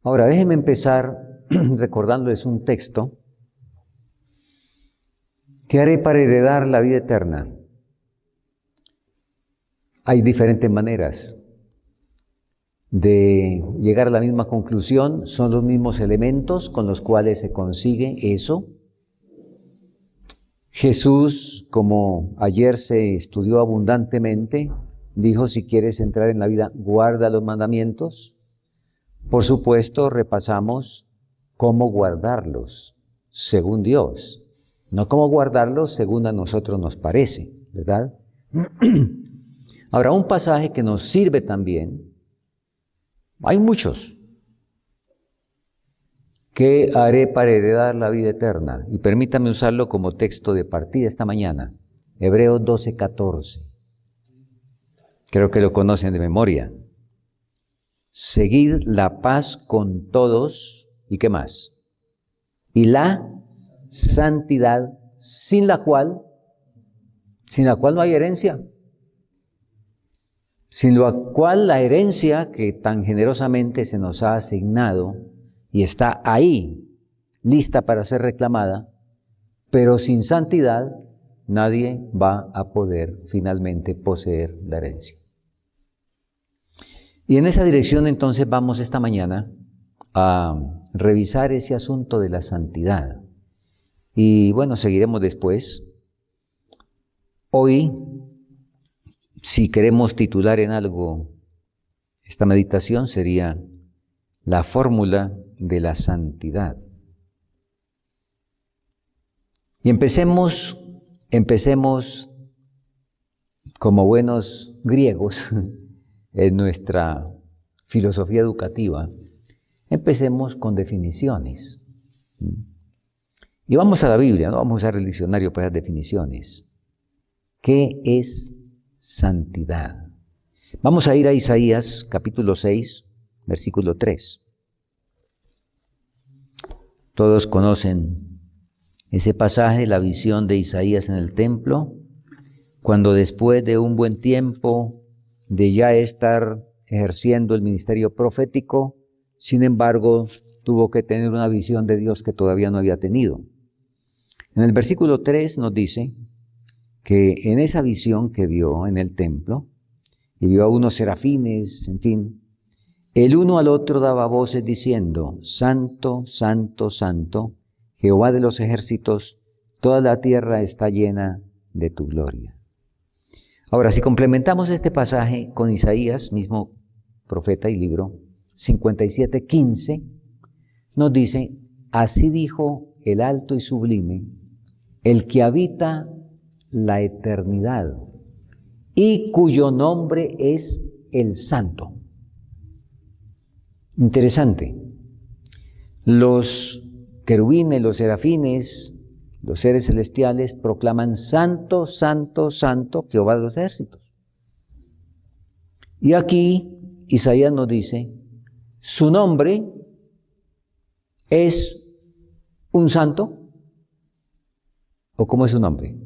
Ahora, déjenme empezar recordándoles un texto. ¿Qué haré para heredar la vida eterna? Hay diferentes maneras de llegar a la misma conclusión. Son los mismos elementos con los cuales se consigue eso. Jesús, como ayer se estudió abundantemente, dijo: si quieres entrar en la vida, guarda los mandamientos. Por supuesto, repasamos cómo guardarlos según Dios, no cómo guardarlos según a nosotros nos parece, ¿verdad? Ahora, un pasaje que nos sirve también, hay muchos. ¿Qué haré para heredar la vida eterna? Y permítame usarlo como texto de partida esta mañana. Hebreos 12:14. Creo que lo conocen de memoria. Seguid la paz con todos, ¿y qué más? Y la santidad, sin la cual no hay herencia. Sin la cual la herencia que tan generosamente se nos ha asignado y está ahí, lista para ser reclamada, pero sin santidad nadie va a poder finalmente poseer la herencia. Y en esa dirección entonces vamos esta mañana a revisar ese asunto de la santidad. Y bueno, seguiremos después. Hoy, si queremos titular en algo esta meditación, sería la fórmula de la santidad. Y empecemos como buenos griegos en nuestra filosofía educativa. Empecemos con definiciones. Y vamos a la Biblia, no vamos a usar el diccionario para las definiciones. ¿Qué es santidad? Vamos a ir a Isaías capítulo 6, versículo 3. Todos conocen ese pasaje, la visión de Isaías en el templo, cuando después de un buen tiempo de ya estar ejerciendo el ministerio profético, sin embargo, tuvo que tener una visión de Dios que todavía no había tenido. En el versículo 3 nos dice que en esa visión que vio en el templo, y vio a unos serafines, en fin, el uno al otro daba voces diciendo: Santo, Santo, Santo, Jehová de los ejércitos, toda la tierra está llena de tu gloria. Ahora, si complementamos este pasaje con Isaías, mismo profeta y libro, 57:15, nos dice: así dijo el alto y sublime, el que habita la eternidad y cuyo nombre es el Santo. Interesante. Los querubines, los serafines, los seres celestiales proclaman: Santo, Santo, Santo, Jehová de los ejércitos. Y aquí Isaías nos dice: su nombre es un santo. ¿O cómo es su nombre?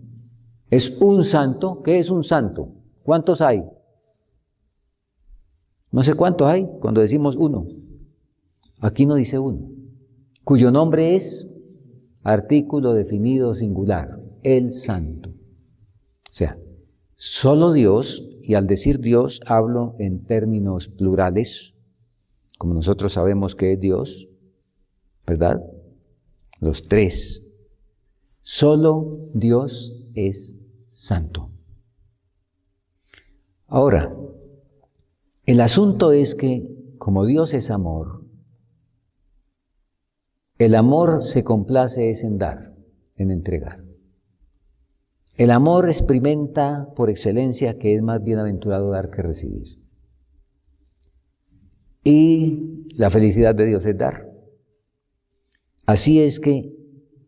Es un santo. ¿Qué es un santo? ¿Cuántos hay? No sé cuántos hay cuando decimos uno. Aquí no dice uno. Cuyo nombre es artículo definido singular, el Santo. O sea, solo Dios, y al decir Dios hablo en términos plurales, como nosotros sabemos que es Dios, ¿verdad? Los tres. Solo Dios es santo. Ahora, el asunto es que, como Dios es amor, el amor se complace es en dar, en entregar. El amor experimenta por excelencia que es más bienaventurado dar que recibir. Y la felicidad de Dios es dar. Así es que,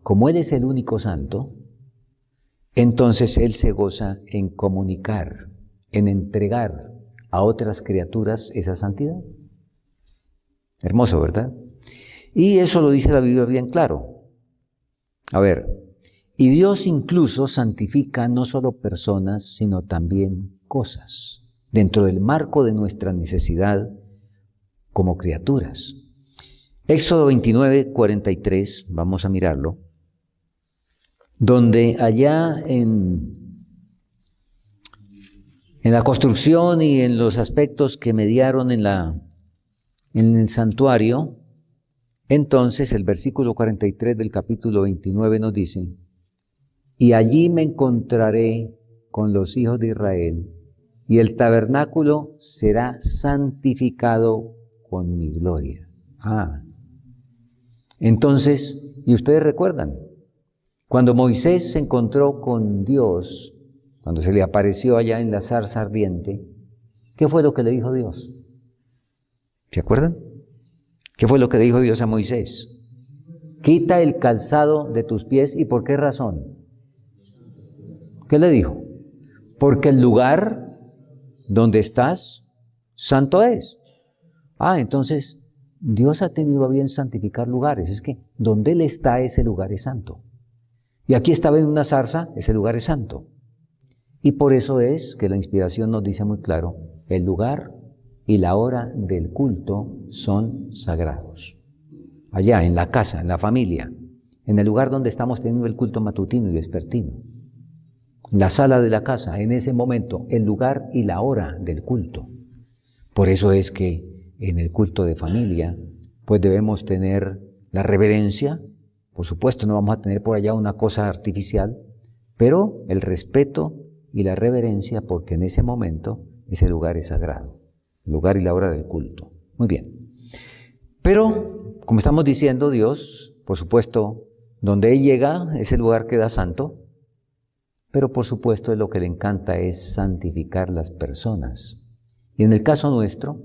como Él es el único santo, entonces Él se goza en comunicar, en entregar a otras criaturas esa santidad. Hermoso, ¿verdad? Y eso lo dice la Biblia bien claro. A ver, y Dios incluso santifica no solo personas, sino también cosas, dentro del marco de nuestra necesidad como criaturas. Éxodo 29, 43, vamos a mirarlo, donde allá en la construcción y en los aspectos que mediaron en el santuario, entonces el versículo 43 del capítulo 29 nos dice: y allí me encontraré con los hijos de Israel, y el tabernáculo será santificado con mi gloria. Entonces, y ustedes recuerdan, cuando Moisés se encontró con Dios, cuando se le apareció allá en la zarza ardiente, ¿qué fue lo que le dijo Dios? ¿Se acuerdan? ¿Qué fue lo que le dijo Dios a Moisés? Quita el calzado de tus pies. ¿Y por qué razón? ¿Qué le dijo? Porque el lugar donde estás, santo es. Entonces, Dios ha tenido a bien santificar lugares. Es que donde Él está, ese lugar es santo. Y aquí estaba en una zarza, ese lugar es santo. Y por eso es que la inspiración nos dice muy claro, el lugar y la hora del culto son sagrados. Allá, en la casa, en la familia, en el lugar donde estamos teniendo el culto matutino y vespertino. La sala de la casa, en ese momento, el lugar y la hora del culto. Por eso es que en el culto de familia, pues debemos tener la reverencia. Por supuesto, no vamos a tener por allá una cosa artificial, pero el respeto y la reverencia, porque en ese momento ese lugar es sagrado, el lugar y la hora del culto. Muy bien. Pero, como estamos diciendo, Dios, por supuesto, donde Él llega, ese lugar queda santo, pero por supuesto lo que le encanta es santificar las personas. Y en el caso nuestro,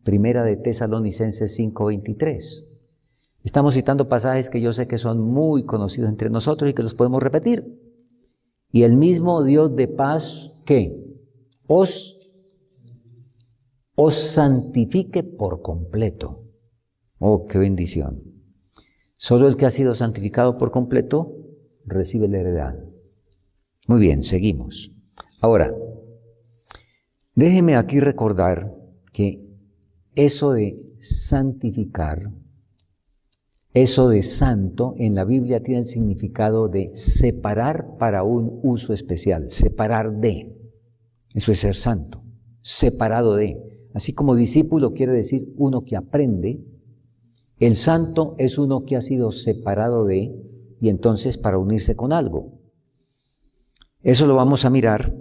Primera de Tesalonicenses 5:23. Estamos citando pasajes que yo sé que son muy conocidos entre nosotros y que los podemos repetir. Y el mismo Dios de paz, ¿qué? Os santifique por completo. ¡Oh, qué bendición! Solo el que ha sido santificado por completo recibe la heredad. Muy bien, seguimos. Ahora, déjeme aquí recordar que eso de santificar, eso de santo, en la Biblia tiene el significado de separar para un uso especial, separar de. Eso es ser santo, separado de. Así como discípulo quiere decir uno que aprende, el santo es uno que ha sido separado de, y entonces para unirse con algo. Eso lo vamos a mirar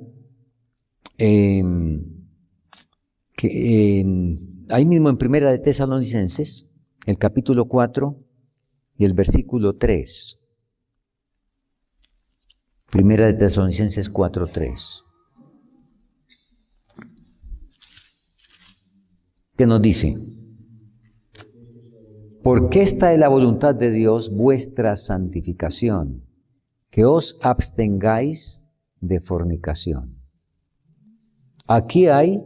ahí mismo en Primera de Tesalonicenses, el capítulo 4 y el versículo 3. Primera de Tesalonicenses 4:3. ¿Qué nos dice? Porque esta es la voluntad de Dios, vuestra santificación, que os abstengáis de fornicación. Aquí hay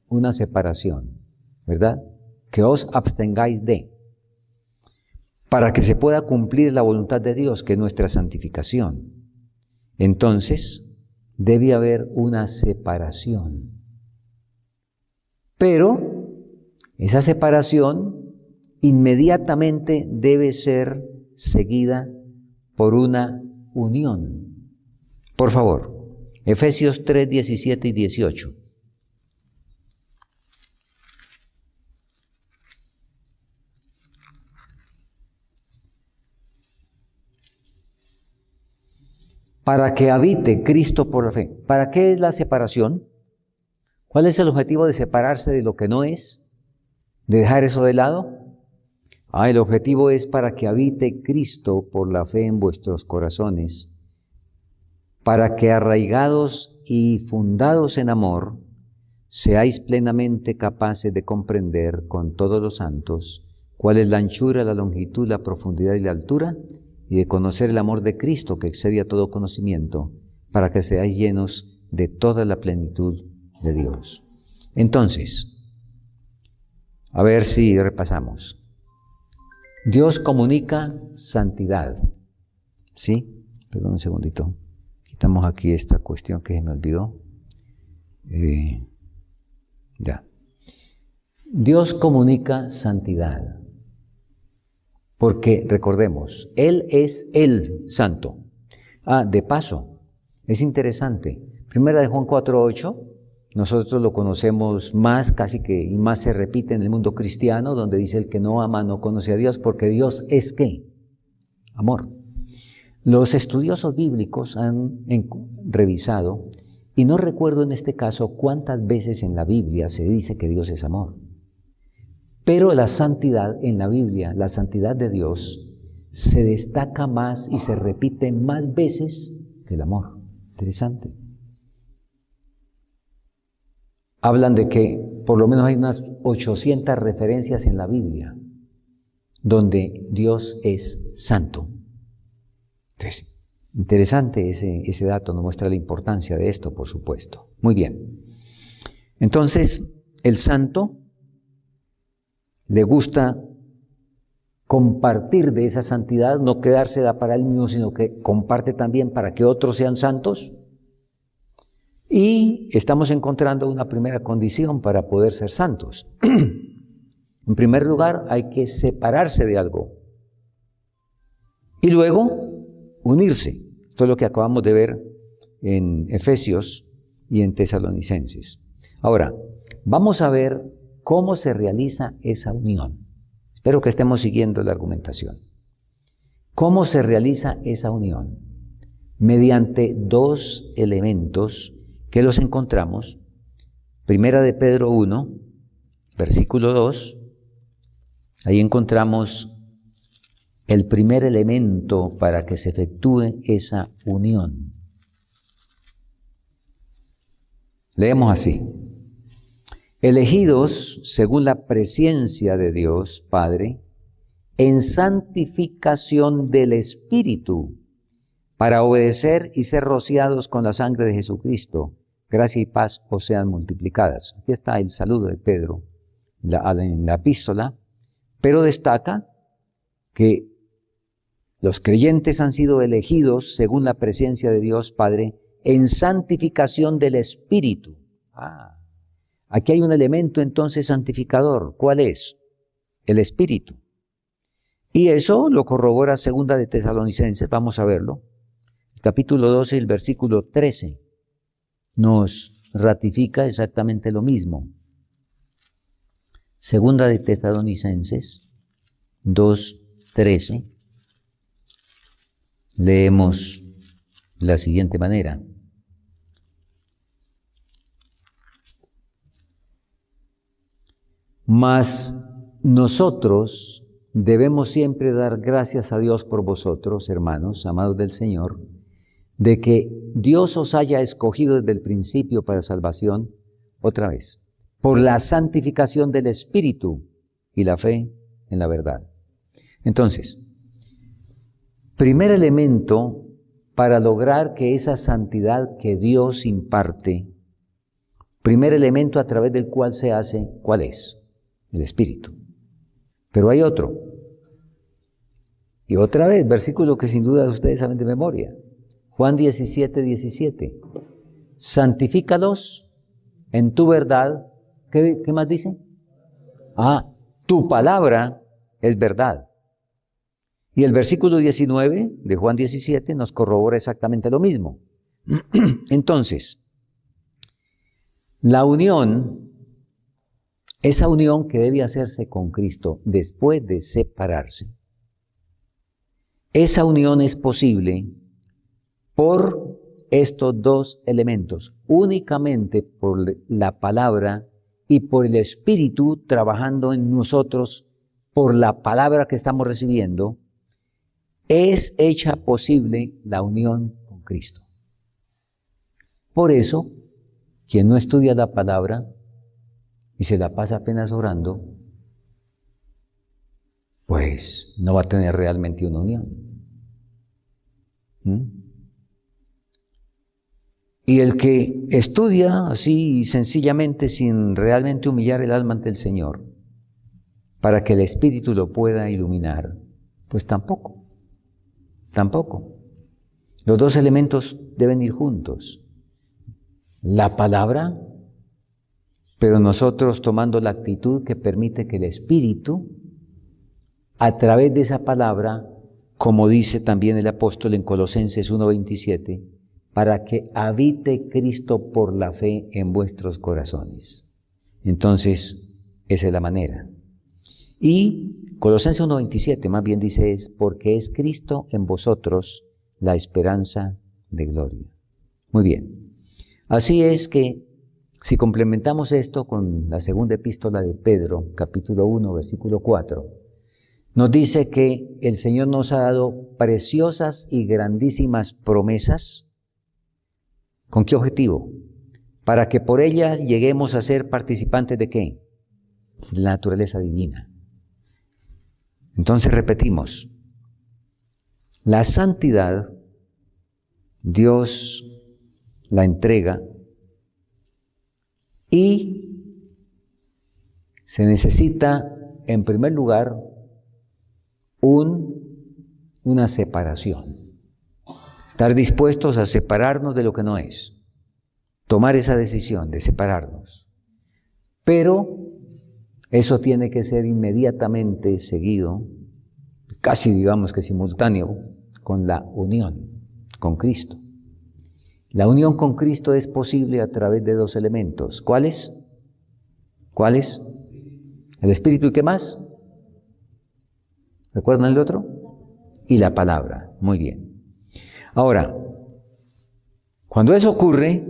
una separación, ¿verdad? Que os abstengáis de, para que se pueda cumplir la voluntad de Dios, que es nuestra santificación. Entonces, debe haber una separación. Pero esa separación inmediatamente debe ser seguida por una unión. Por favor, Efesios 3, 17 y 18. Para que habite Cristo por la fe. ¿Para qué es la separación? ¿Cuál es el objetivo de separarse de lo que no es? ¿De dejar eso de lado? El objetivo es para que habite Cristo por la fe en vuestros corazones, para que arraigados y fundados en amor, seáis plenamente capaces de comprender con todos los santos cuál es la anchura, la longitud, la profundidad y la altura, y de conocer el amor de Cristo que excede a todo conocimiento, para que seáis llenos de toda la plenitud de Dios. Entonces, a ver si repasamos. Dios comunica santidad. ¿Sí? Perdón un segundito. Quitamos aquí esta cuestión que se me olvidó. Ya. Dios comunica santidad. porque recordemos, Él es el santo. De paso, es interesante, Primera de Juan 4:8, nosotros lo conocemos más, casi que y más se repite en el mundo cristiano, donde dice: el que no ama no conoce a Dios, porque Dios es ¿qué? Amor. Los estudiosos bíblicos han revisado, y no recuerdo en este caso cuántas veces en la Biblia se dice que Dios es amor. Pero la santidad en la Biblia, la santidad de Dios, se destaca más y se repite más veces que el amor. Interesante. Hablan de que por lo menos hay unas 800 referencias en la Biblia donde Dios es santo. Entonces, interesante ese dato, nos muestra la importancia de esto, por supuesto. Muy bien. Entonces, el santo le gusta compartir de esa santidad, no quedársela para él mismo, sino que comparte también para que otros sean santos. Y estamos encontrando una primera condición para poder ser santos. En primer lugar, hay que separarse de algo. Y luego, unirse. Esto es lo que acabamos de ver en Efesios y en Tesalonicenses. Ahora, vamos a ver cómo se realiza esa unión. Espero que estemos siguiendo la argumentación. ¿Cómo se realiza esa unión? Mediante dos elementos que los encontramos. Primera de Pedro 1, versículo 2. Ahí encontramos el primer elemento para que se efectúe esa unión. Leemos así: elegidos según la presciencia de Dios Padre, en santificación del Espíritu, para obedecer y ser rociados con la sangre de Jesucristo, gracia y paz os sean multiplicadas. Aquí está el saludo de Pedro en la epístola, pero destaca que los creyentes han sido elegidos según la presencia de Dios Padre en santificación del Espíritu. Aquí hay un elemento entonces santificador. ¿Cuál es? El Espíritu. Y eso lo corrobora Segunda de Tesalonicenses, vamos a verlo. El capítulo 12, el versículo 13, nos ratifica exactamente lo mismo. Segunda de Tesalonicenses 2:13, leemos de la siguiente manera: mas nosotros debemos siempre dar gracias a Dios por vosotros, hermanos, amados del Señor, de que Dios os haya escogido desde el principio para salvación, otra vez, por la santificación del Espíritu y la fe en la verdad. Entonces, primer elemento para lograr que esa santidad que Dios imparte, primer elemento a través del cual se hace, ¿cuál es? El Espíritu. Pero hay otro. Y otra vez, versículo que sin duda ustedes saben de memoria. Juan 17:17. Santifícalos en tu verdad. ¿Qué más dice? Tu palabra es verdad. Y el versículo 19 de Juan 17 nos corrobora exactamente lo mismo. Entonces, la unión, esa unión que debe hacerse con Cristo después de separarse, esa unión es posible por estos dos elementos, únicamente por la palabra y por el Espíritu trabajando en nosotros, por la palabra que estamos recibiendo, es hecha posible la unión con Cristo. Por eso, quien no estudia la palabra y se la pasa apenas orando, pues no va a tener realmente una unión. Y el que estudia así sencillamente sin realmente humillar el alma ante el Señor, para que el Espíritu lo pueda iluminar, pues tampoco. Los dos elementos deben ir juntos. La palabra, pero nosotros tomando la actitud que permite que el Espíritu a través de esa palabra, como dice también el apóstol en Colosenses 1:27, para que habite Cristo por la fe en vuestros corazones. Entonces, esa es la manera. Y Colosenses 1:27 más bien dice es, porque es Cristo en vosotros la esperanza de gloria. Muy bien. Así es que si complementamos esto con la segunda epístola de Pedro, capítulo 1, versículo 4, nos dice que el Señor nos ha dado preciosas y grandísimas promesas. ¿Con qué objetivo? Para que por ellas lleguemos a ser participantes ¿de qué? De la naturaleza divina. Entonces repetimos, la santidad Dios la entrega y se necesita en primer lugar una separación. Estar dispuestos a separarnos de lo que no es. Tomar esa decisión de separarnos. Pero eso tiene que ser inmediatamente seguido, casi digamos que simultáneo, con la unión con Cristo. La unión con Cristo es posible a través de dos elementos. ¿Cuáles? ¿Cuáles? El Espíritu y ¿qué más? ¿Recuerdan el otro? Y la palabra. Muy bien. Ahora, cuando eso ocurre,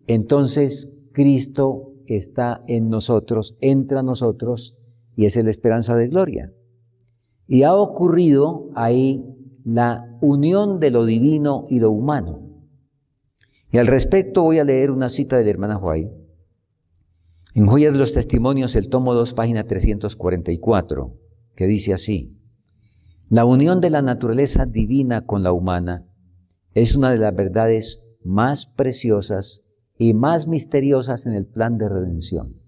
entonces Cristo está en nosotros, entra a nosotros y esa es la esperanza de gloria. Y ha ocurrido ahí la unión de lo divino y lo humano. Y al respecto voy a leer una cita de la hermana White. En Joyas de los Testimonios, el tomo 2, página 344, que dice así: la unión de la naturaleza divina con la humana es una de las verdades más preciosas y más misteriosas en el plan de redención.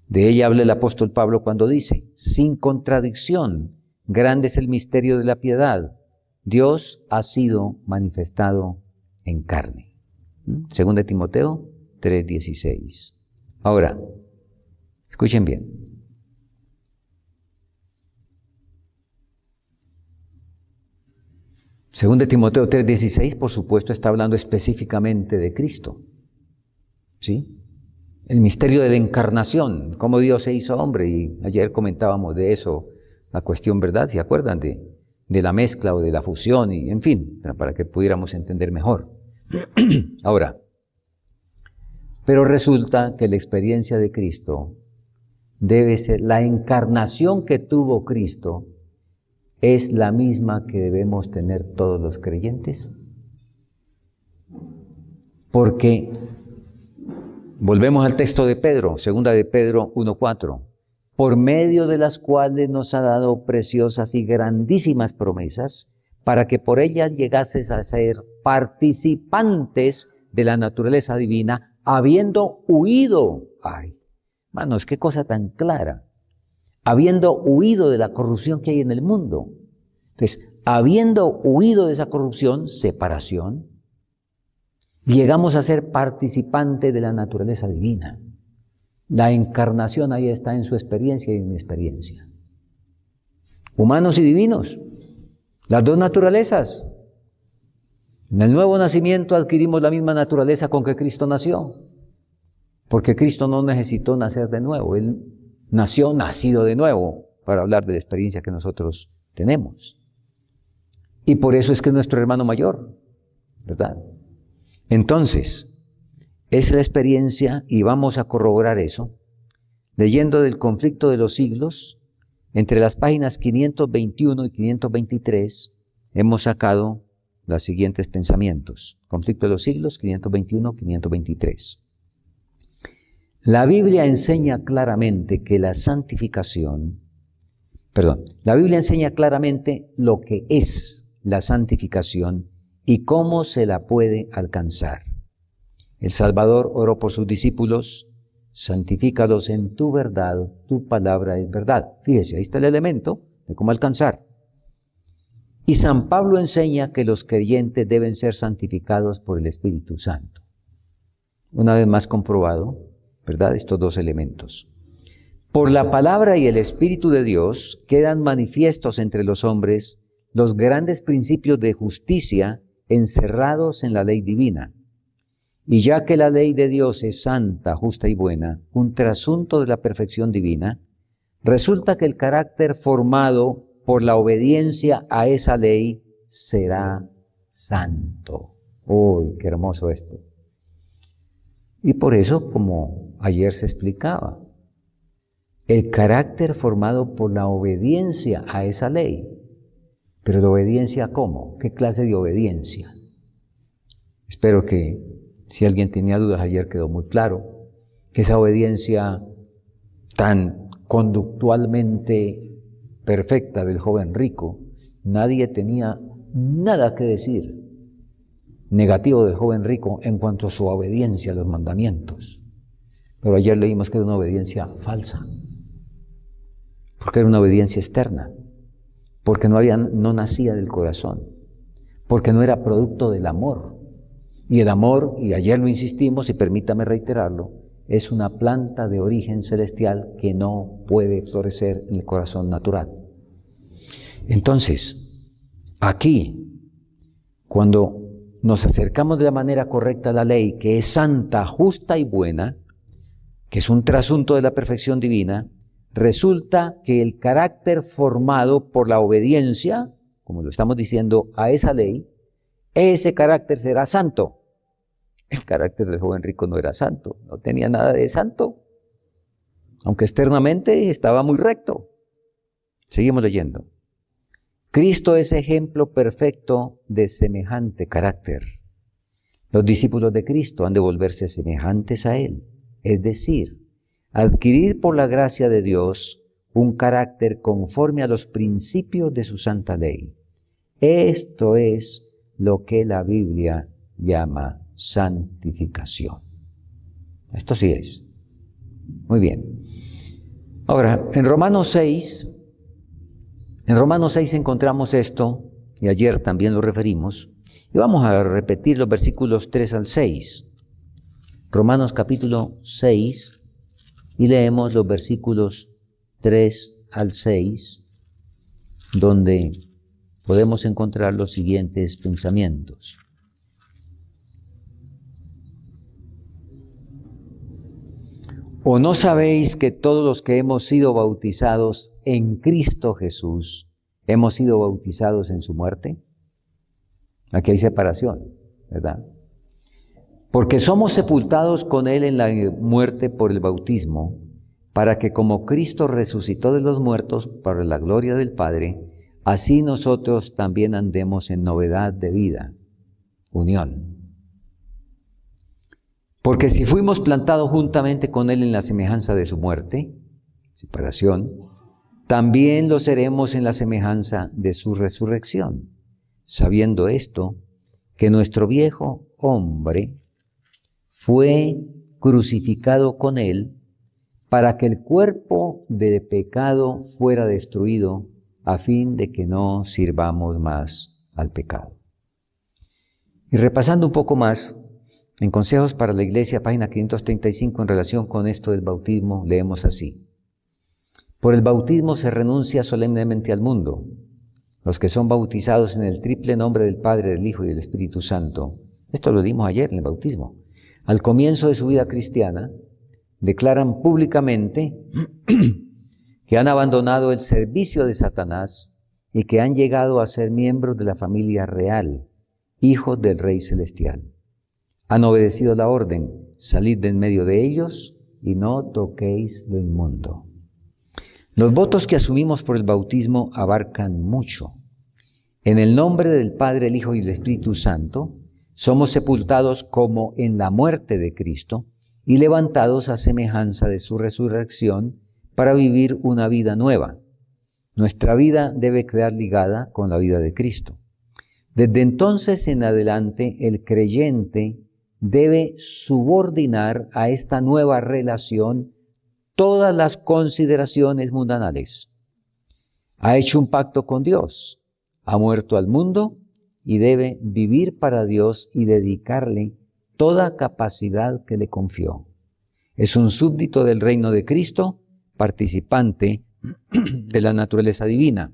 De ella habla el apóstol Pablo cuando dice, sin contradicción, grande es el misterio de la piedad. Dios ha sido manifestado en carne. Segunda de Timoteo 3:16. Ahora, escuchen bien. Segunda de Timoteo 3:16, por supuesto, está hablando específicamente de Cristo. ¿Sí? El misterio de la encarnación, cómo Dios se hizo hombre, y ayer comentábamos de eso, la cuestión, ¿verdad? ¿Se acuerdan de la mezcla o de la fusión? Y en fin, para que pudiéramos entender mejor. Ahora, pero resulta que la experiencia de Cristo debe ser, la encarnación que tuvo Cristo es la misma que debemos tener todos los creyentes. Porque, volvemos al texto de Pedro, segunda de Pedro 1:4, por medio de las cuales nos ha dado preciosas y grandísimas promesas, para que por ellas llegases a ser participantes de la naturaleza divina, habiendo huido, ay, manos, qué cosa tan clara, habiendo huido de la corrupción que hay en el mundo. Entonces, habiendo huido de esa corrupción, separación, llegamos a ser participantes de la naturaleza divina. La encarnación ahí está en su experiencia y en mi experiencia. Humanos y divinos, las dos naturalezas. En el nuevo nacimiento adquirimos la misma naturaleza con que Cristo nació, porque Cristo no necesitó nacer de nuevo, Él nació nacido de nuevo, para hablar de la experiencia que nosotros tenemos. Y por eso es que es nuestro hermano mayor, ¿verdad? Entonces, es la experiencia, y vamos a corroborar eso, leyendo del Conflicto de los Siglos, entre las páginas 521 y 523, hemos sacado los siguientes pensamientos. Conflicto de los Siglos, 521, 523. La Biblia enseña claramente que la santificación, la Biblia enseña claramente lo que es la santificación y cómo se la puede alcanzar. El Salvador oró por sus discípulos, santifícalos en tu verdad, tu palabra es verdad. Fíjese, ahí está el elemento de cómo alcanzar. Y San Pablo enseña que los creyentes deben ser santificados por el Espíritu Santo. Una vez más comprobado, ¿verdad? Estos dos elementos. Por la palabra y el Espíritu de Dios quedan manifiestos entre los hombres los grandes principios de justicia encerrados en la ley divina. Y ya que la ley de Dios es santa, justa y buena, un trasunto de la perfección divina, resulta que el carácter formado por la obediencia a esa ley será santo. ¡Uy, qué hermoso esto! Y por eso, como ayer se explicaba, el carácter formado por la obediencia a esa ley. Pero ¿la obediencia cómo? ¿Qué clase de obediencia? Espero que, si alguien tenía dudas, ayer quedó muy claro que esa obediencia tan conductualmente perfecta del joven rico, nadie tenía nada que decir negativo del joven rico en cuanto a su obediencia a los mandamientos. Pero ayer leímos que era una obediencia falsa, porque era una obediencia externa, porque no nacía del corazón, porque no era producto del amor. Y el amor, y ayer lo insistimos y permítame reiterarlo, es una planta de origen celestial que no puede florecer en el corazón natural. Entonces, aquí, cuando nos acercamos de la manera correcta a la ley, que es santa, justa y buena, que es un trasunto de la perfección divina, resulta que el carácter formado por la obediencia, como lo estamos diciendo, a esa ley, ese carácter será santo. El carácter del joven rico no era santo, no tenía nada de santo, aunque externamente estaba muy recto. Seguimos leyendo. Cristo es ejemplo perfecto de semejante carácter. Los discípulos de Cristo han de volverse semejantes a Él, es decir, adquirir por la gracia de Dios un carácter conforme a los principios de su santa ley. Esto es lo que la Biblia llama santificación. Esto sí es. Muy bien. Ahora, en Romanos 6 encontramos esto, y ayer también lo referimos, y vamos a repetir los versículos 3 al 6. Romanos capítulo 6, y leemos los versículos 3 al 6, donde podemos encontrar los siguientes pensamientos. ¿O no sabéis que todos los que hemos sido bautizados en Cristo Jesús, hemos sido bautizados en su muerte? Aquí hay separación, ¿verdad? Porque somos sepultados con Él en la muerte por el bautismo, para que como Cristo resucitó de los muertos para la gloria del Padre, así nosotros también andemos en novedad de vida, unión. Porque si fuimos plantados juntamente con Él en la semejanza de su muerte, separación, también lo seremos en la semejanza de su resurrección, sabiendo esto, que nuestro viejo hombre fue crucificado con Él para que el cuerpo de pecado fuera destruido, a fin de que no sirvamos más al pecado. Y repasando un poco más, en Consejos para la Iglesia, página 535, en relación con esto del bautismo, leemos así. Por el bautismo se renuncia solemnemente al mundo. Los que son bautizados en el triple nombre del Padre, del Hijo y del Espíritu Santo, esto lo dimos ayer en el bautismo, al comienzo de su vida cristiana, declaran públicamente que han abandonado el servicio de Satanás y que han llegado a ser miembros de la familia real, hijos del Rey Celestial. Han obedecido la orden, salid de en medio de ellos y no toquéis lo inmundo. Los votos que asumimos por el bautismo abarcan mucho. En el nombre del Padre, el Hijo y el Espíritu Santo, somos sepultados como en la muerte de Cristo y levantados a semejanza de su resurrección para vivir una vida nueva. Nuestra vida debe quedar ligada con la vida de Cristo. Desde entonces en adelante, el creyente debe subordinar a esta nueva relación todas las consideraciones mundanales. Ha hecho un pacto con Dios, ha muerto al mundo y debe vivir para Dios y dedicarle toda capacidad que le confió. Es un súbdito del reino de Cristo, participante de la naturaleza divina.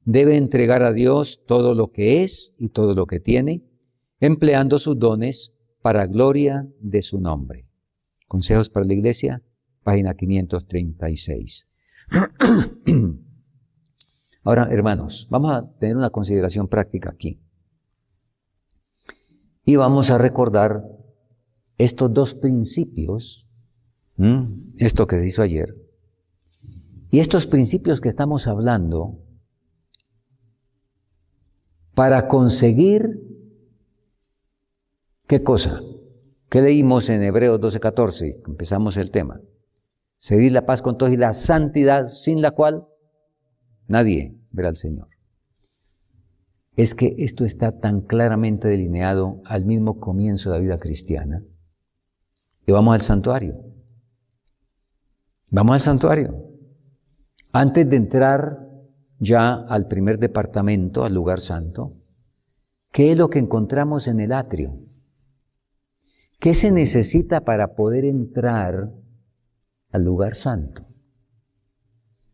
Debe entregar a Dios todo lo que es y todo lo que tiene, empleando sus dones para gloria de su nombre. Consejos para la Iglesia, página 536. Ahora, hermanos, vamos a tener una consideración práctica aquí. Y vamos a recordar estos dos principios, esto que se hizo ayer. Y estos principios que estamos hablando, para conseguir, ¿qué cosa? ¿Qué leímos en Hebreos 12:14? Empezamos el tema. Seguir la paz con todos y la santidad, sin la cual nadie verá al Señor. Es que esto está tan claramente delineado al mismo comienzo de la vida cristiana. Y vamos al santuario. Vamos al santuario. Antes de entrar ya al primer departamento, al lugar santo, ¿qué es lo que encontramos en el atrio? ¿Qué se necesita para poder entrar al lugar santo?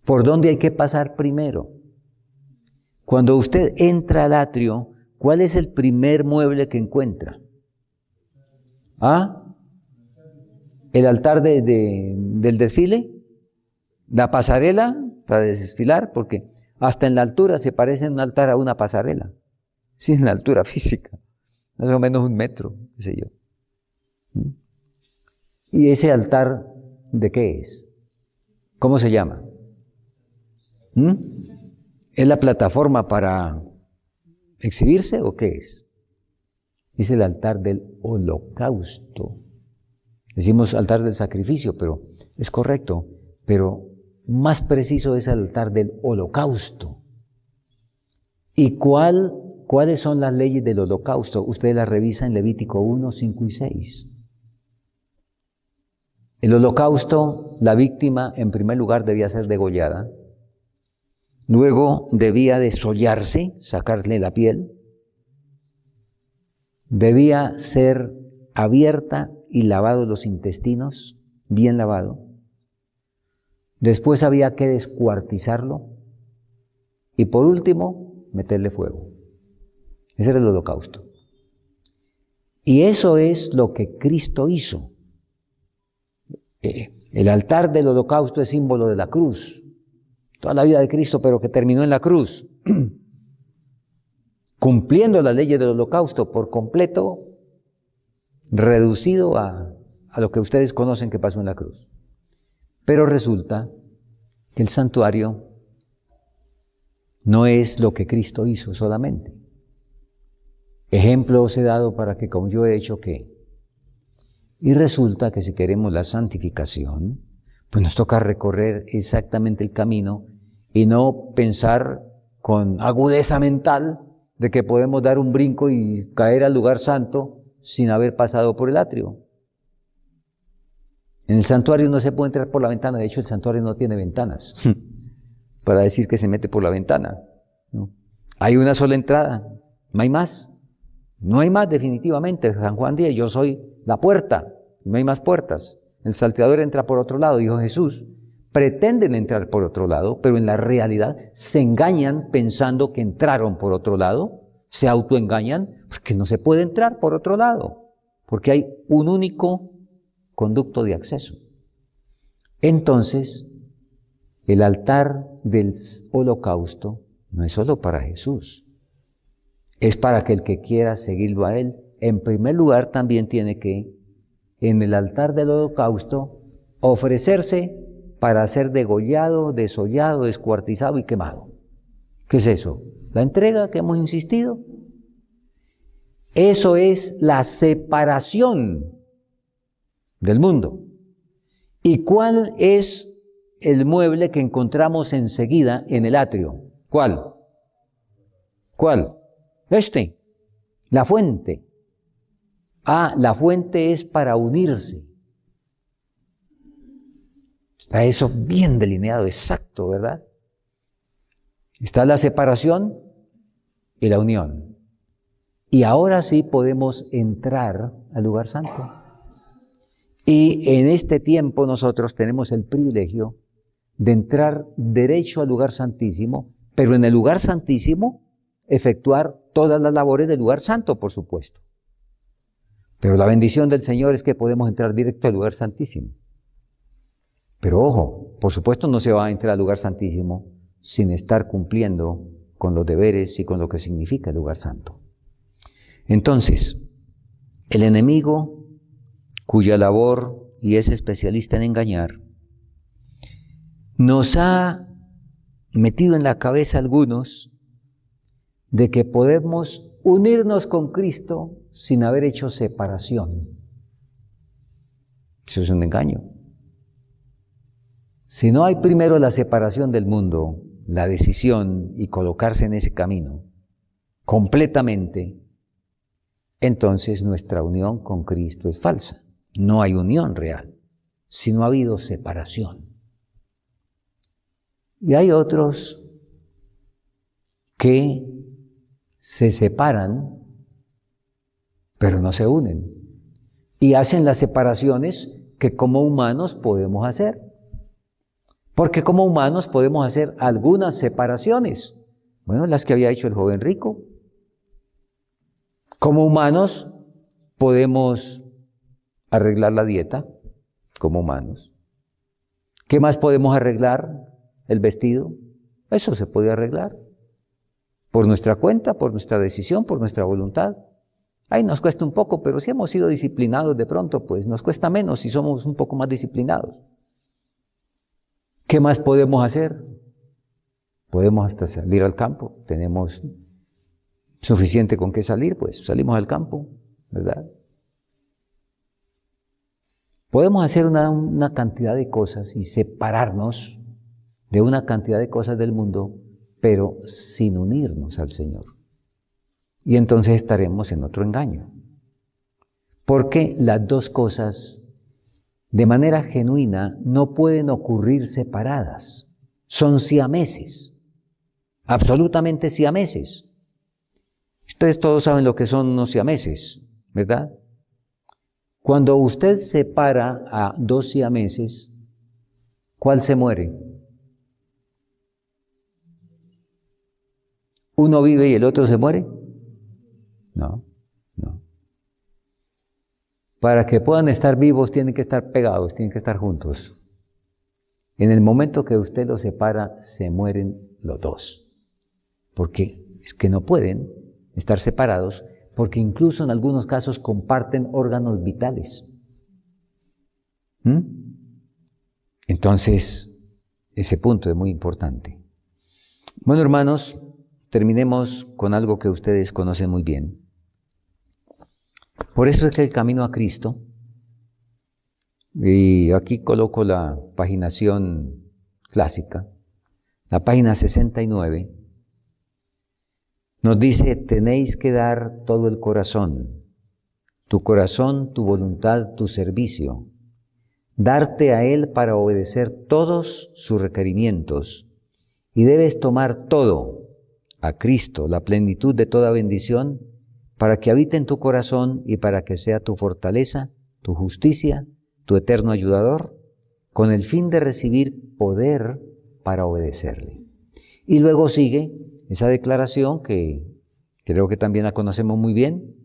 ¿Por dónde hay que pasar primero? Cuando usted entra al atrio, ¿cuál es el primer mueble que encuentra? ¿Ah? ¿El altar del desfile? ¿La pasarela para desfilar? Porque hasta en la altura se parece un altar a una pasarela. Sí, en la altura física. Más o menos 1 metro, qué sé yo. ¿Y ese altar de qué es? ¿Cómo se llama? ¿Es la plataforma para exhibirse o qué es? Es el altar del holocausto. Decimos altar del sacrificio, pero es correcto, pero más preciso es el altar del holocausto. ¿Y cuáles son las leyes del holocausto? Ustedes las revisan en Levítico 1, 5 y 6. El holocausto, la víctima en primer lugar debía ser degollada, luego debía desollarse, sacarle la piel, debía ser abierta y lavado los intestinos, bien lavado. Después había que descuartizarlo y por último meterle fuego. Ese era el holocausto. Y eso es lo que Cristo hizo. El altar del holocausto es símbolo de la cruz. Toda la vida de Cristo, pero que terminó en la cruz. Cumpliendo las leyes del holocausto por completo, reducido a lo que ustedes conocen que pasó en la cruz. Pero resulta que el santuario no es lo que Cristo hizo solamente. Ejemplo os he dado para que como yo he hecho, ¿qué? Y resulta que si queremos la santificación, pues nos toca recorrer exactamente el camino y no pensar con agudeza mental de que podemos dar un brinco y caer al lugar santo sin haber pasado por el atrio. En el santuario no se puede entrar por la ventana, de hecho el santuario no tiene ventanas para decir que se mete por la ventana. ¿No? Hay una sola entrada, no hay más. No hay más definitivamente. San Juan 10, yo soy la puerta, no hay más puertas. El salteador entra por otro lado, dijo Jesús. Pretenden entrar por otro lado, pero en la realidad se engañan pensando que entraron por otro lado, se autoengañan porque no se puede entrar por otro lado, porque hay un único conducto de acceso. Entonces, el altar del holocausto no es solo para Jesús, es para que el que quiera seguirlo a Él, en primer lugar también tiene que, en el altar del holocausto, ofrecerse para ser degollado, desollado, descuartizado y quemado. ¿Qué es eso? La entrega que hemos insistido. Eso es la separación del mundo. ¿Y cuál es el mueble que encontramos enseguida en el atrio? ¿Cuál? ¿Cuál? La fuente. La fuente es para unirse. Está eso bien delineado, exacto, ¿verdad? Está la separación y la unión. Y ahora sí podemos entrar al lugar santo. Y en este tiempo nosotros tenemos el privilegio de entrar derecho al lugar santísimo, pero en el lugar santísimo efectuar todas las labores del lugar santo, por supuesto. Pero la bendición del Señor es que podemos entrar directo al lugar santísimo. Pero ojo, por supuesto no se va a entrar al lugar santísimo sin estar cumpliendo con los deberes y con lo que significa el lugar santo. Entonces, el enemigo, cuya labor y es especialista en engañar, nos ha metido en la cabeza a algunos de que podemos unirnos con Cristo sin haber hecho separación. Eso es un engaño. Si no hay primero la separación del mundo, la decisión y colocarse en ese camino completamente, entonces nuestra unión con Cristo es falsa. No hay unión real, si no ha habido separación. Y hay otros que se separan, pero no se unen. Y hacen las separaciones que como humanos podemos hacer. Porque como humanos podemos hacer algunas separaciones. Bueno, las que había hecho el joven rico. Como humanos podemos arreglar la dieta, como humanos. ¿Qué más podemos arreglar? El vestido. Eso se puede arreglar. Por nuestra cuenta, por nuestra decisión, por nuestra voluntad. Ahí nos cuesta un poco, pero si hemos sido disciplinados de pronto, pues nos cuesta menos si somos un poco más disciplinados. ¿Qué más podemos hacer? Podemos hasta salir al campo. Tenemos suficiente con qué salir, pues salimos al campo, ¿verdad? Podemos hacer una cantidad de cosas y separarnos de una cantidad de cosas del mundo, pero sin unirnos al Señor. Y entonces estaremos en otro engaño. Porque las dos cosas, de manera genuina, no pueden ocurrir separadas. Son siameses, absolutamente siameses. Ustedes todos saben lo que son unos siameses, ¿verdad? Cuando usted separa a dos siameses, ¿cuál se muere? ¿Uno vive y el otro se muere? No. Para que puedan estar vivos tienen que estar pegados, tienen que estar juntos. En el momento que usted los separa, se mueren los dos. Porque es que no pueden estar separados, porque incluso en algunos casos comparten órganos vitales. Entonces, ese punto es muy importante. Bueno, hermanos, terminemos con algo que ustedes conocen muy bien. Por eso es que el camino a Cristo, y aquí coloco la paginación clásica, la página 69, nos dice: tenéis que dar todo el corazón, tu voluntad, tu servicio, darte a Él para obedecer todos sus requerimientos, y debes tomar todo, a Cristo, la plenitud de toda bendición, para que habite en tu corazón y para que sea tu fortaleza, tu justicia, tu eterno ayudador, con el fin de recibir poder para obedecerle. Y luego sigue esa declaración que creo que también la conocemos muy bien.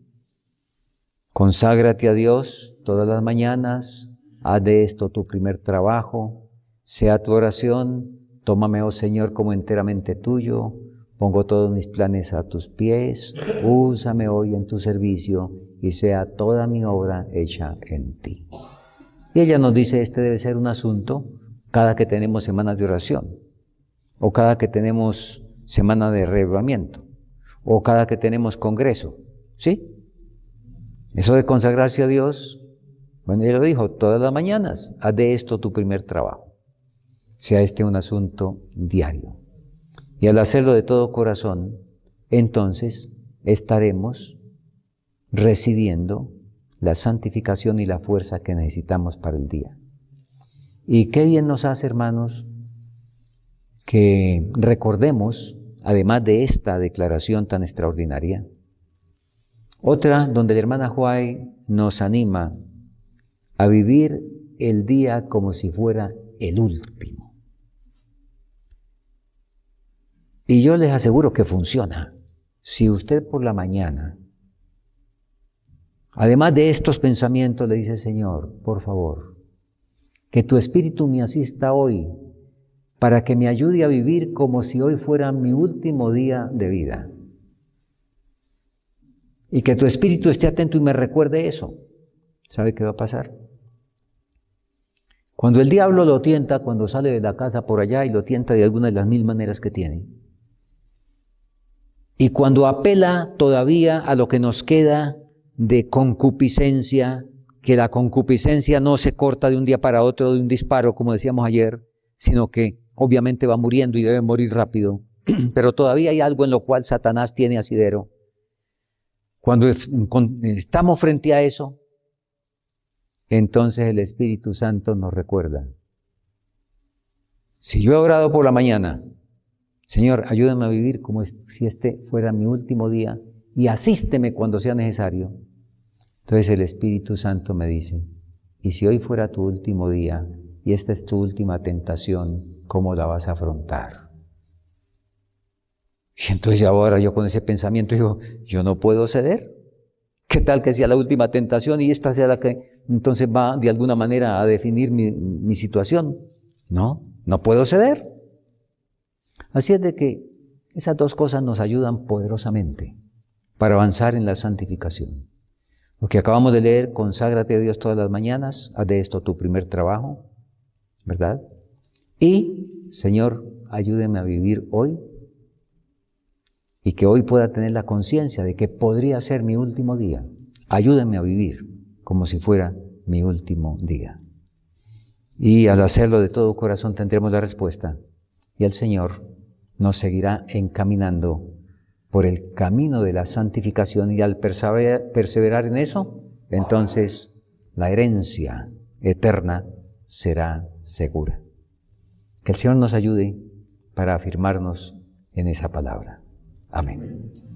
Conságrate a Dios todas las mañanas, haz de esto tu primer trabajo, sea tu oración, tómame, oh Señor, como enteramente tuyo, pongo todos mis planes a tus pies, úsame hoy en tu servicio y sea toda mi obra hecha en ti. Y ella nos dice, este debe ser un asunto cada que tenemos semanas de oración, o cada que tenemos semana de reavivamiento, o cada que tenemos congreso, ¿sí? Eso de consagrarse a Dios, bueno, ella lo dijo, todas las mañanas, haz de esto tu primer trabajo, sea este un asunto diario. Y al hacerlo de todo corazón, entonces estaremos recibiendo la santificación y la fuerza que necesitamos para el día. Y qué bien nos hace, hermanos, que recordemos, además de esta declaración tan extraordinaria, otra donde la hermana Huay nos anima a vivir el día como si fuera el último. Y yo les aseguro que funciona. Si usted por la mañana, además de estos pensamientos, le dice: Señor, por favor, que tu Espíritu me asista hoy para que me ayude a vivir como si hoy fuera mi último día de vida. Y que tu Espíritu esté atento y me recuerde eso. ¿Sabe qué va a pasar? Cuando el diablo lo tienta, cuando sale de la casa por allá y lo tienta de alguna de las 1000 maneras que tiene, y cuando apela todavía a lo que nos queda de concupiscencia, que la concupiscencia no se corta de un día para otro de un disparo, como decíamos ayer, sino que obviamente va muriendo y debe morir rápido, pero todavía hay algo en lo cual Satanás tiene asidero. Cuando estamos frente a eso, entonces el Espíritu Santo nos recuerda: si yo he orado por la mañana, Señor, ayúdame a vivir como si este fuera mi último día y asísteme cuando sea necesario. Entonces el Espíritu Santo me dice: y si hoy fuera tu último día y esta es tu última tentación, ¿cómo la vas a afrontar? Y entonces ahora yo con ese pensamiento digo: yo no puedo ceder. ¿Qué tal que sea la última tentación y esta sea la que entonces va de alguna manera a definir mi situación? No puedo ceder. Así es de que esas dos cosas nos ayudan poderosamente para avanzar en la santificación. Lo que acabamos de leer: conságrate a Dios todas las mañanas, haz de esto tu primer trabajo, ¿verdad? Y, Señor, ayúdeme a vivir hoy y que hoy pueda tener la conciencia de que podría ser mi último día. Ayúdame a vivir como si fuera mi último día. Y al hacerlo de todo corazón tendremos la respuesta y el Señor nos seguirá encaminando por el camino de la santificación, y al perseverar en eso, entonces la herencia eterna será segura. Que el Señor nos ayude para afirmarnos en esa palabra. Amén.